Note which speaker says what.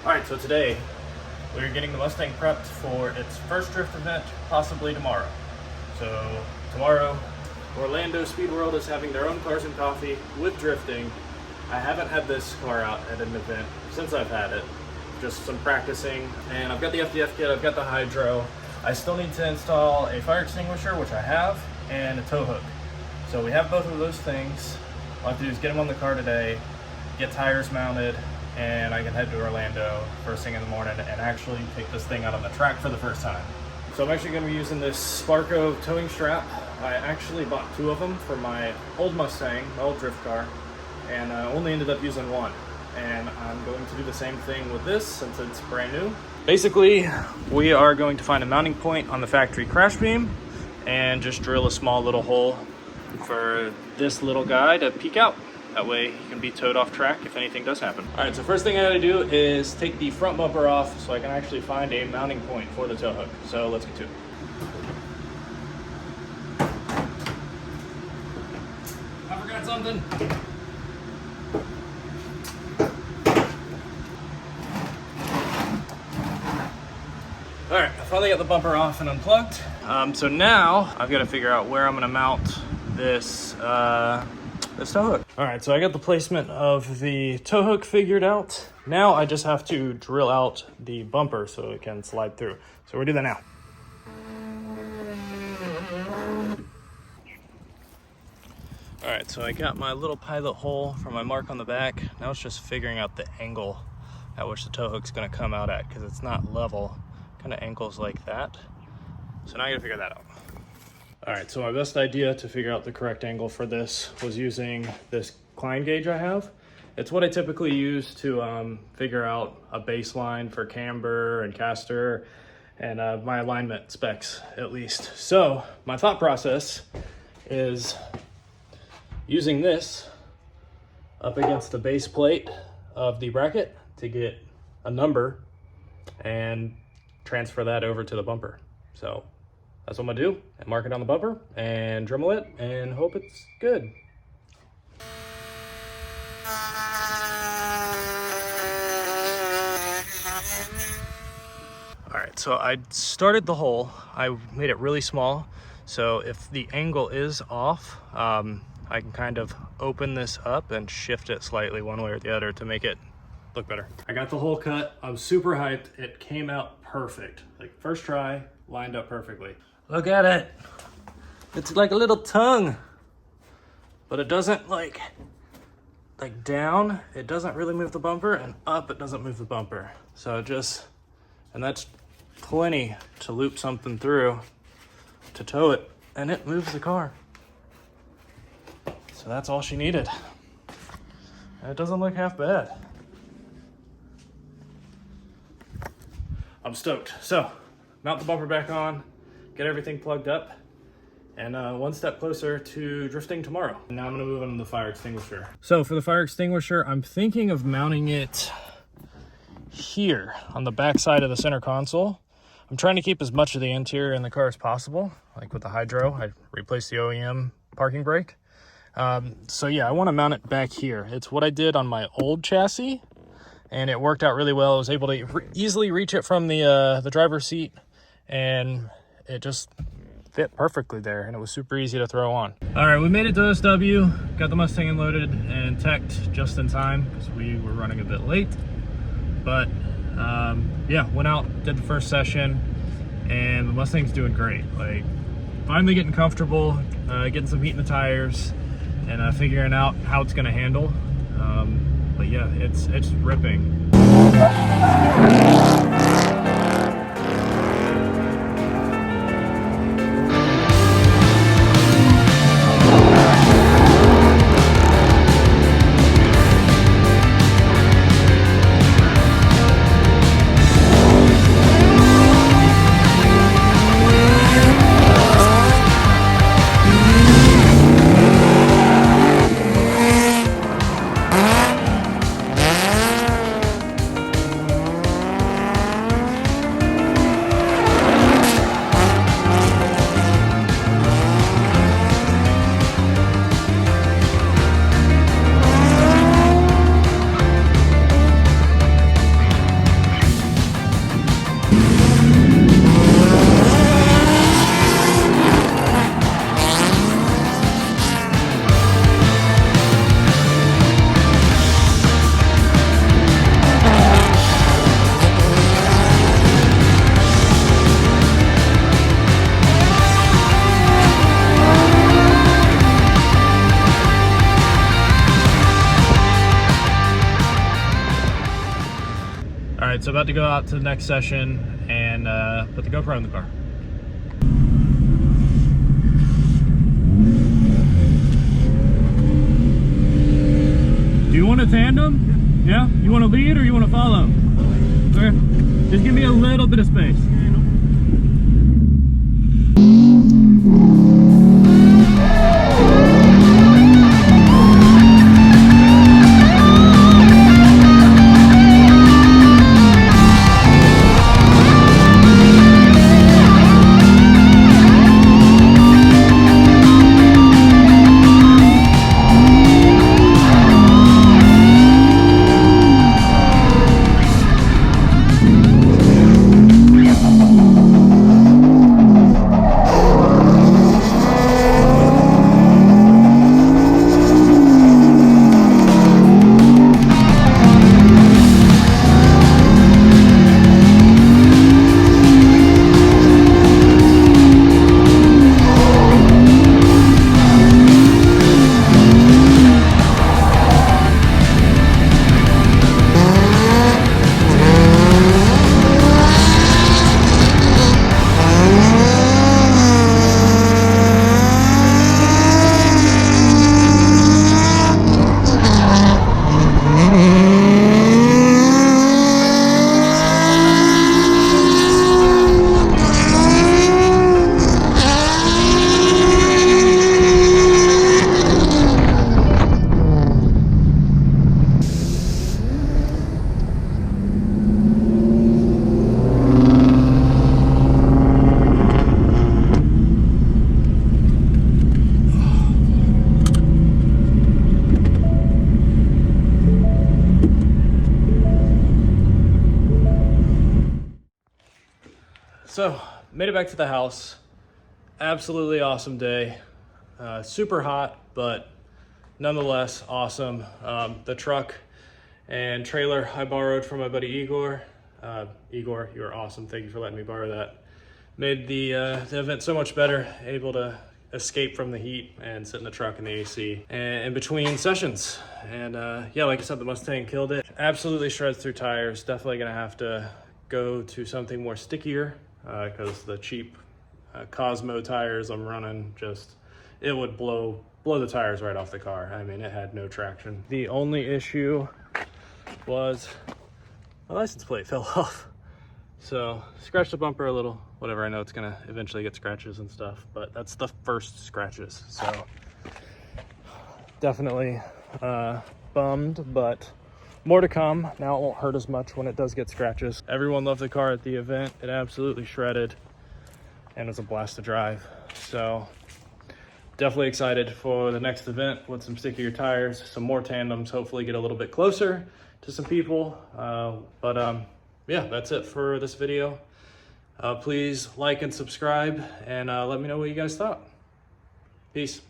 Speaker 1: Alright, so today we're getting the Mustang prepped for its first drift event, possibly tomorrow. So tomorrow, Orlando Speed World is having their own Cars and Coffee with drifting. I haven't had this car out at an event since I've had it. Just some practicing, and I've got the Fdf kit, I've got the hydro. I still need to install a fire extinguisher, which I have, and a tow hook. So we have both of those things. All I have to do is get them on the car today, get tires mounted, and I can head to Orlando first thing in the morning and actually take this thing out on the track for the first time. So I'm actually going to be using this Sparco towing strap. I actually bought two of them for my old Mustang, my old drift car, and I only ended up using one. And I'm going to do the same thing with this since it's brand new. Basically, we are going to find a mounting point on the factory crash beam and just drill a small little hole for this little guy to peek out. That way he can be towed off track if anything does happen. All right, so first thing I gotta do is take the front bumper off so I can actually find a mounting point for the tow hook. So let's get to it. I forgot something. All right, I finally got the bumper off and unplugged. So now I've got to figure out where I'm going to mount this this tow hook. All right, so I got the placement of the tow hook figured out. Now I just have to drill out the bumper so it can slide through. So we'll do that now. All right, so I got my little pilot hole for my mark on the back. Now it's just figuring out the angle at which the tow hook's going to come out at, because it's not level. Kind of angles like that. So now I gotta figure that out. All right, so my best idea to figure out the correct angle for this was using this Klein gauge I have. It's what I typically use to figure out a baseline for camber and caster and my alignment specs at least. So my thought process is using this up against the base plate of the bracket to get a number and transfer that over to the bumper. So that's what I'm gonna do, and mark it on the bumper and Dremel it and hope it's good. All right, so I started the hole. I made it really small, so if the angle is off, I can kind of open this up and shift it slightly one way or the other to make it look better. I got the hole cut. I'm super hyped. It came out perfect. Like first try, lined up perfectly. Look at it. It's like a little tongue, but it doesn't like down. It doesn't really move the bumper, and up it doesn't move the bumper. So it just, and that's plenty to loop something through to tow it, and it moves the car. So that's all she needed. And it doesn't look half bad. I'm stoked. So, mount the bumper back on, get everything plugged up, and one step closer to drifting tomorrow. Now I'm gonna move on to the fire extinguisher. So for the fire extinguisher, I'm thinking of mounting it here on the back side of the center console. I'm trying to keep as much of the interior in the car as possible. Like with the hydro, I replaced the OEM parking brake. So yeah, I wanna mount it back here. It's what I did on my old chassis, and it worked out really well. I was able to easily reach it from the driver's seat, and it just fit perfectly there, and it was super easy to throw on. All right, we made it to OSW, got the Mustang unloaded and teched just in time because we were running a bit late. But yeah, went out, did the first session, and the Mustang's doing great. Like finally getting comfortable, getting some heat in the tires, and figuring out how it's gonna handle. But yeah, it's ripping. right, so about to go out to the next session and put the GoPro in the car. Do you want a tandem? Yeah? You want to lead or you want to follow? Okay. Just give me a little bit of space. So, made it back to the house. Absolutely awesome day. Super hot, but nonetheless awesome. The truck and trailer I borrowed from my buddy Igor. Igor, you're awesome. Thank you for letting me borrow that. Made the event so much better, able to escape from the heat and sit in the truck in the AC and in between sessions. And yeah, like I said, the Mustang killed it. Absolutely shreds through tires. Definitely gonna have to go to something more stickier because the cheap Cosmo tires I'm running, it would blow the tires right off the car. I mean, it had no traction. The only issue was my license plate fell off. So scratched the bumper a little, whatever. I know it's gonna eventually get scratches and stuff, but that's the first scratches. So definitely bummed, but more to come. Now it won't hurt as much when it does get scratches. Everyone loved the car at the event. It absolutely shredded and it was a blast to drive. So definitely excited for the next event with some stickier tires, some more tandems, hopefully get a little bit closer to some people. Yeah, that's it for this video. Please like and subscribe and let me know what you guys thought. Peace.